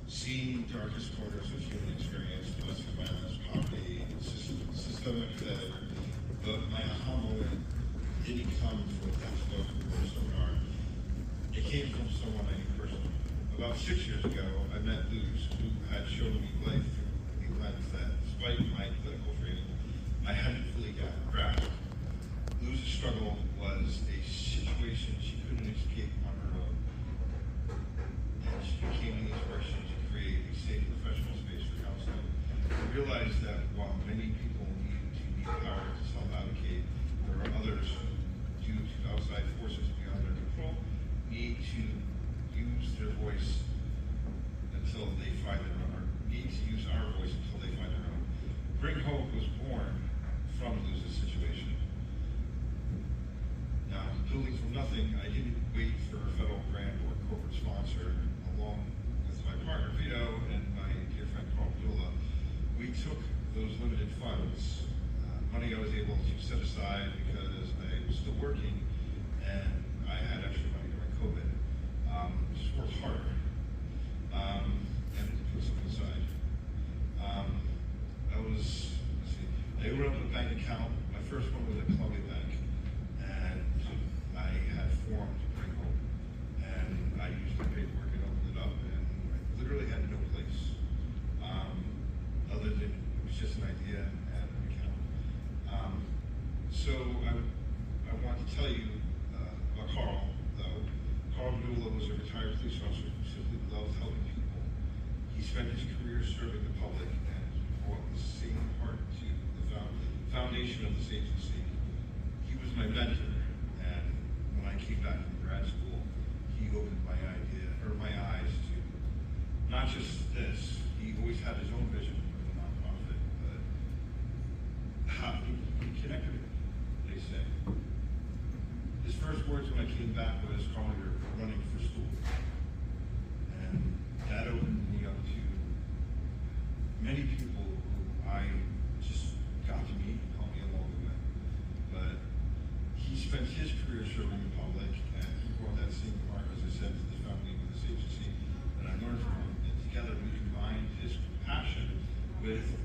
seen darkest corners of human experience, domestic violence, poverty, systemic fed, but my aha moment didn't come from a textbook or a seminar. It came from someone I knew personally. About 6 years ago, I met Luz, who had shown me life through a lens that, despite my clinical training, I hadn't fully grasped. Luz's struggle was a situation she couldn't escape on her own. And she became the inspiration to create a safe professional space for counseling. I realized that while many people need power to self-advocate, there are others who, due to outside forces beyond their control, need to use their voice until they find their own, or need to use our voice until they find their own. Bring Hope was born from Luz's situation. Now, building from nothing, I didn't wait for a federal grant or corporate sponsor. Along with my partner Vito and my dear friend Carl Padula, we took those limited funds, money I was able to set aside because I was still working and I had extra money during COVID. Just worked harder and put some aside. I opened up a bank account. My first one was at Columbia Bank, and I had formed Bring Hope, and I used my paperwork and opened it up, and I literally had no place other than it was just an idea and an account. So I want to tell you about Carl, though. Carl Padula was a retired police officer who simply loved helping people. He spent his career serving the public and brought the same heart to the foundation of this agency. He was my mentor, and when I came back from grad school, he opened my eyes to not just this. He always had his own vision for the nonprofit, but how he connected it, they say. His first words when I came back was, "Carl, you're running for school." And that opened me up to many people who I just got to meet and help me along the way. But he spent his career serving the public, and he brought that same heart, as I said, to the founding of this agency that I learned from him. And together we combined his passion with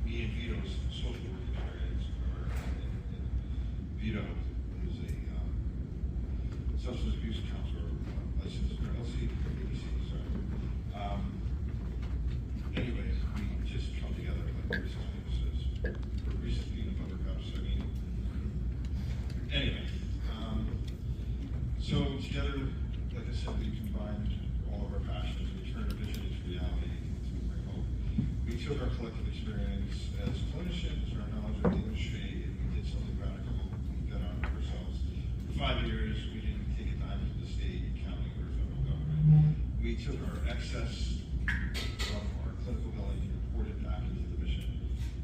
me and Vito's social work experience. Vito is a substance abuse counselor, licensed or LC, ABC, sorry. Anyways, we just come together like Reese's peanut butter cups. I mean, anyway. So together, like I said, we combined all of our passions. We turned our vision into reality to Bring Hope. We took our collective experience as clinicians, our knowledge of the industry, and we did something radical. We got on ourselves. For 5 years, we didn't take a dime from the state, county, or federal government. We took our excess from our clinical billing and reported back into the mission.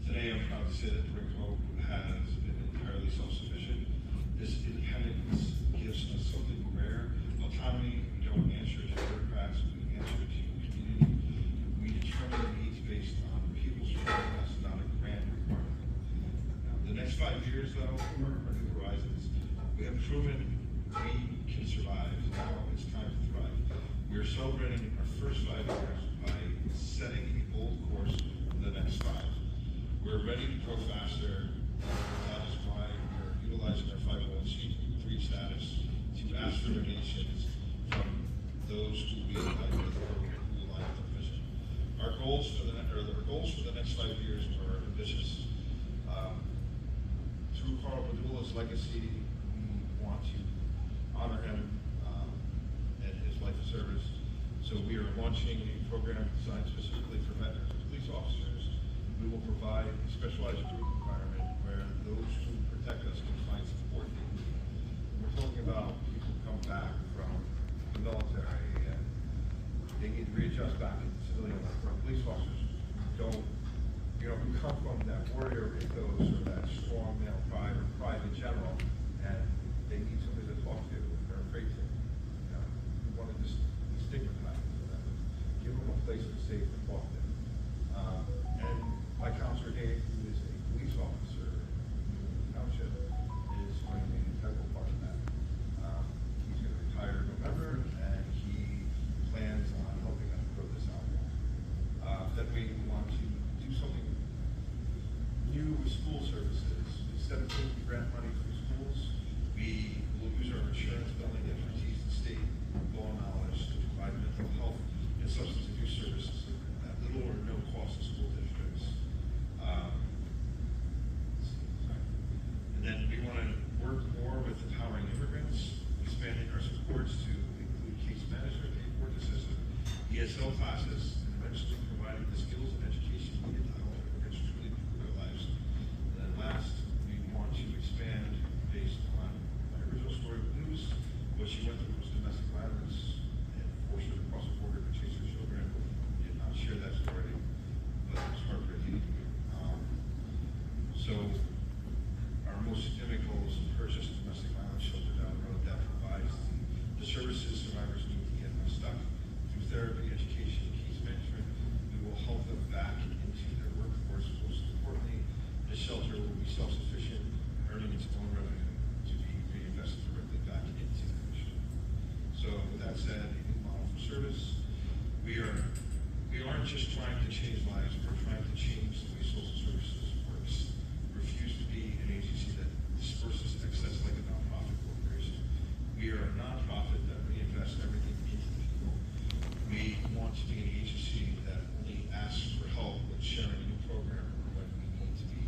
Today, I'm proud to say that Bring Hope has been entirely self-sufficient. This independence gives us something rare: autonomy. We don't answer to bureaucrats, we answer to community. We determine needs based on people's progress, not a grant requirement. Now, the next 5 years, though, are new horizons. We have proven we can survive. Now it's time to thrive. We are celebrating our first 5 years by setting a bold course for the next 5. We're ready to grow faster. That is why we are utilizing our 501c3 status to ask for donations from those who we align with or who align with our vision. Our goals for the next 5 years are ambitious. Through Carl Padula's legacy, we want to honor him and his life of service. So we are launching a program designed specifically for veterans and police officers. We will provide a specialized group environment where those who protect us can find support. We're talking about people who come back from the military and they need to readjust back into civilian life. Our police officers don't, who come from that warrior ethos or that strong male pride or pride in general, and they need somebody to talk to. They're afraid to. We want to just stigmatize them, give them a place to safe to talk to. And my counselor Dave, who is a police officer in the township, is going to be an integral part of that. He's going to retire in November, and he plans on helping us grow this out. ESL classes, and eventually providing the skills and education needed to help immigrants truly improve their lives. And then last, we want to expand based on my original story with news. What she went through was domestic violence and forced her to cross the border to chase her children. We did not share that story, but it was heartbreaking. So our most significant goal is to purchase a domestic violence shelter down the road that provides the services survivors need to get unstuck. Through therapy, education, and case management, we will help them back into their workforce. Most importantly, the shelter will be self-sufficient, earning its own revenue to be reinvested directly back into the mission. So with that said, a new model for service, we aren't just trying to change lives, we're trying to change the way social services works. Refuse to be an agency that disperses excess like a nonprofit corporation. We are a nonprofit that reinvests everything into the people. We want to be an agency that only asks for help when sharing a new program or when we need to be,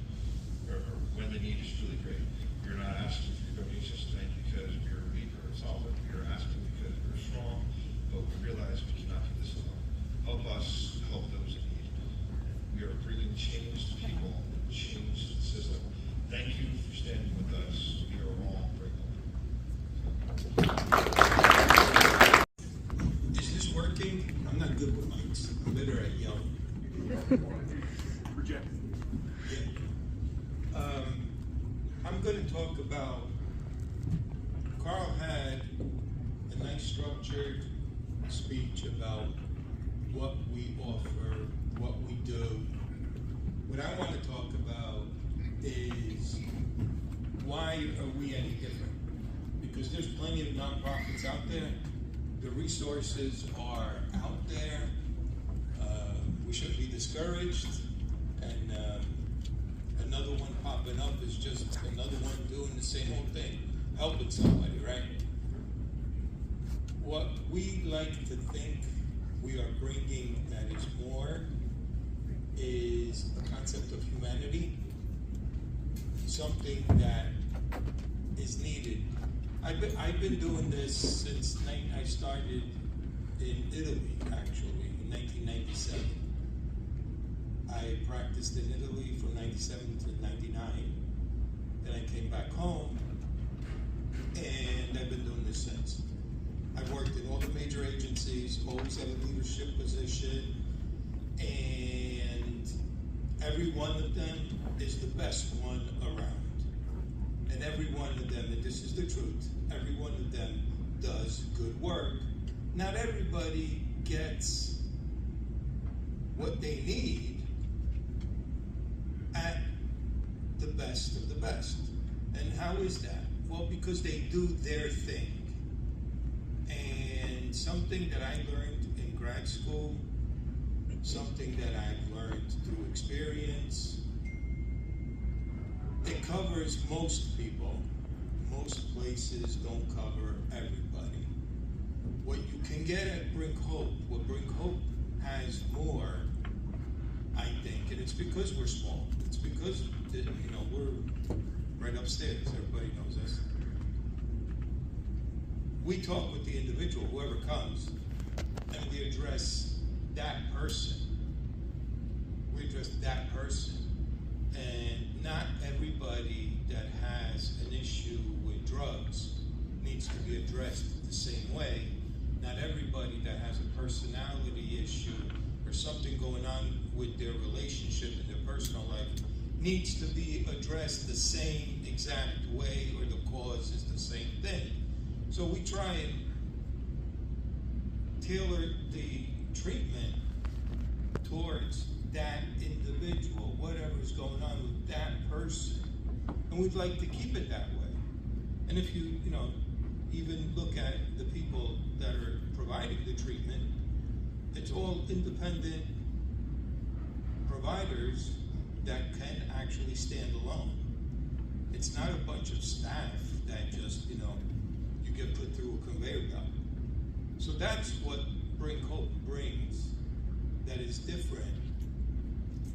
or when the need is really great. We're not asking for your donations tonight because we're weak or insolvent. We are asking because we're strong, but we realize we cannot do this alone. Help us help those in need. We are bringing change to people, change to the system. Thank you for standing with us. We are all grateful. Is this working? I'm not good with mics. I'm better at yelling. Project. Yeah. I'm going to talk about, Carl had a nice structured speech about what we offer, what we do. What I want to talk about is why are we any different? Because there's plenty of nonprofits out there. The resources are out there. We shouldn't be discouraged. And another one popping up is just another one doing the same old thing, helping somebody, right? What we like to think we are bringing that is more is a concept of humanity, something that is needed. I've been doing this since I started in Italy, actually, in 1997. I practiced in Italy from 97 to 99. Then I came back home, and I've been doing this since. I've worked in all the major agencies, always had a leadership position, and every one of them is the best one around. And every one of them, and this is the truth, every one of them does good work. Not everybody gets what they need at the best of the best. And how is that? Well, because they do their thing. And something that I learned in grad school, something that I've learned through experience, it covers most people. Most places don't cover everybody. What you can get at Bring Hope, what Bring Hope has more, I think, and it's because we're small. It's because, we're right upstairs. Everybody knows us. We talk with the individual, whoever comes, and we address that person. We address that person. And not everybody that has an issue with drugs needs to be addressed the same way. Not everybody that has a personality issue or something going on with their relationship and their personal life needs to be addressed the same exact way, or the cause is the same thing. So we try and tailor the treatment towards that individual, whatever's going on with that person. And we'd like to keep it that way. And if you even look at the people that are providing the treatment, it's all independent providers that can actually stand alone. It's not a bunch of staff that just, you get put through a conveyor belt. So that's what Bring Hope brings that is different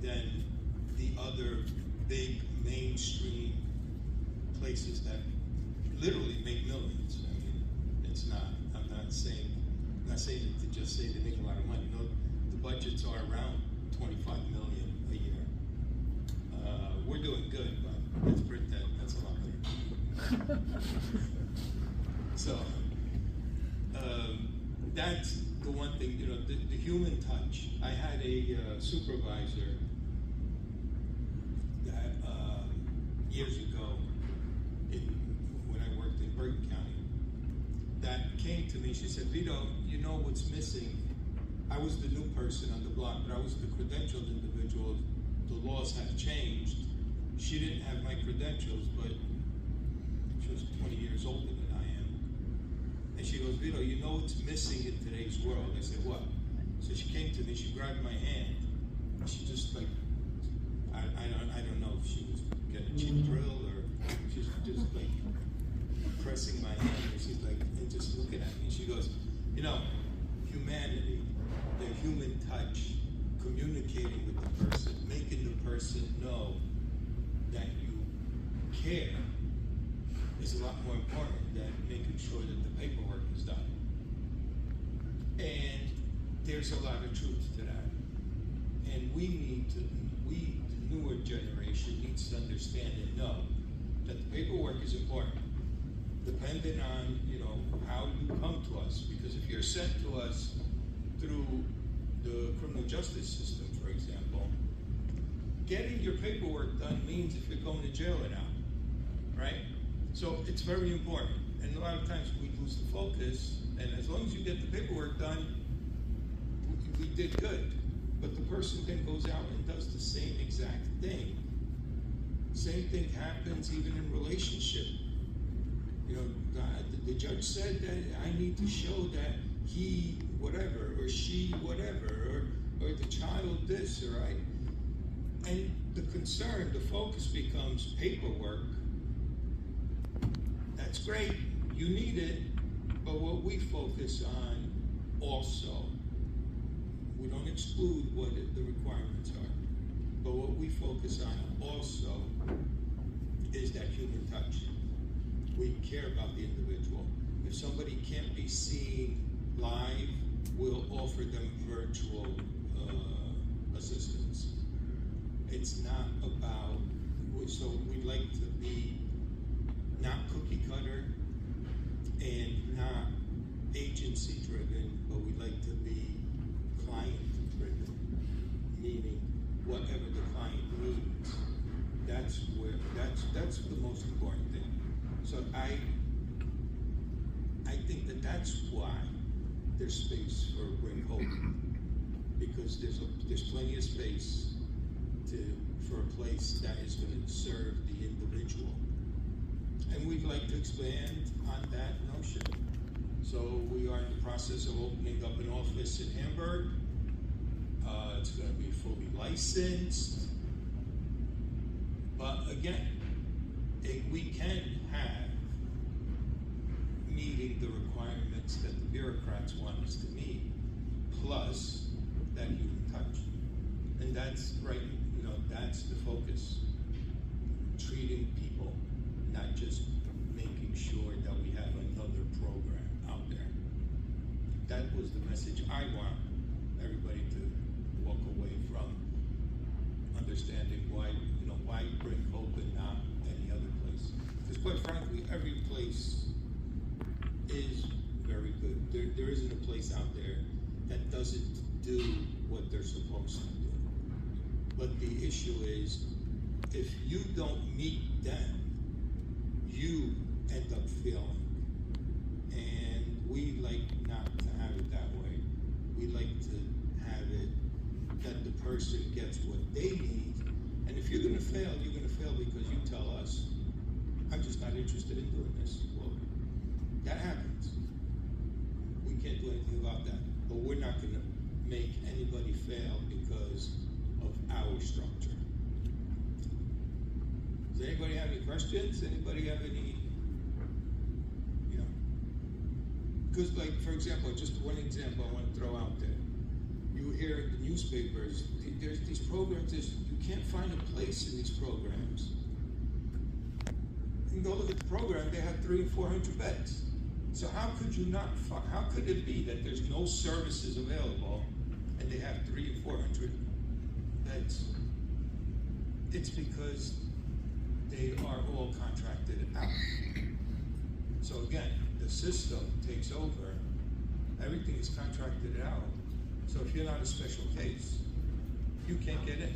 than the other big mainstream places that literally make millions. I mean, it's not, I'm not saying it to just say they make a lot of money. doing good, but let's print that, that's a lot better. So, that's the one thing, the human touch. I had a supervisor that years ago, when I worked in Bergen County, that came to me. She said, Vito, you know what's missing? I was the new person on the block, but I was the credentialed individual. The laws have changed. She didn't have my credentials, but she was 20 years older than I am. And she goes, Vito, you know what's missing in today's world? I said, what? So she came to me, she grabbed my hand, and she just like, I don't know if she was getting a cheap thrill or she's just like pressing my hand, and she's like, and just looking at me. She goes, humanity, the human touch, communicating with the person, making the person know that you care is a lot more important than making sure that the paperwork is done. And there's a lot of truth to that. And we, the newer generation, needs to understand and know that the paperwork is important, depending on, how you come to us. Because if you're sent to us through the criminal justice system, for example, getting your paperwork done means if you're going to jail or not, right? So it's very important. And a lot of times we lose the focus, and as long as you get the paperwork done, we did good. But the person then goes out and does the same exact thing. Same thing happens even in relationship. The judge said that I need to show that he whatever, or she whatever, or the child this, or and the concern, the focus becomes paperwork. That's great, you need it, but what we focus on also, we don't exclude what the requirements are, but what we focus on also is that human touch. We care about the individual. If somebody can't be seen live, we'll offer them virtual assistance. It's not about, so we like to be not cookie cutter and not agency driven, but we like to be client driven, meaning whatever the client needs, that's the most important thing. So I think that that's why there's space for Bring Hope, because there's plenty of space for a place that is going to serve the individual, and we'd like to expand on that notion. So we are in the process of opening up an office in Hamburg. It's going to be fully licensed, but again, we can have meeting the requirements that the bureaucrats want us to meet, plus that human touch. And that's right, that's the focus. Treating people, not just making sure that we have another program out there. That was the message I want everybody to walk away from, understanding why Bring Hope and not any other place. Because quite frankly, every place is very good. There isn't a place out there that doesn't do what they're supposed to do. But the issue is, if you don't meet them, you end up failing. And we like not to have it that way. We like to have it that the person gets what they need. And if you're gonna fail, you're gonna fail because you tell us, I'm just not interested in doing this. Well, that happens. We can't do anything about that. But we're not gonna make anybody fail because of our structure. Does anybody have any questions? Anybody have any, because like, for example, just one example I want to throw out there. You hear in the newspapers, there's these programs, you can't find a place in these programs. You can go look at the program, they have 300 and 400 beds. So how could you not, how could it be that there's no services available and they have 300 and 400 beds? It's because they are all contracted out. So again, the system takes over, everything is contracted out. So if you're not a special case, you can't get in.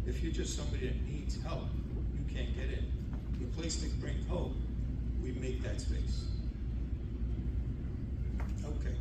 If you're just somebody that needs help, you can't get in. The place to bring hope, we make that space. Okay.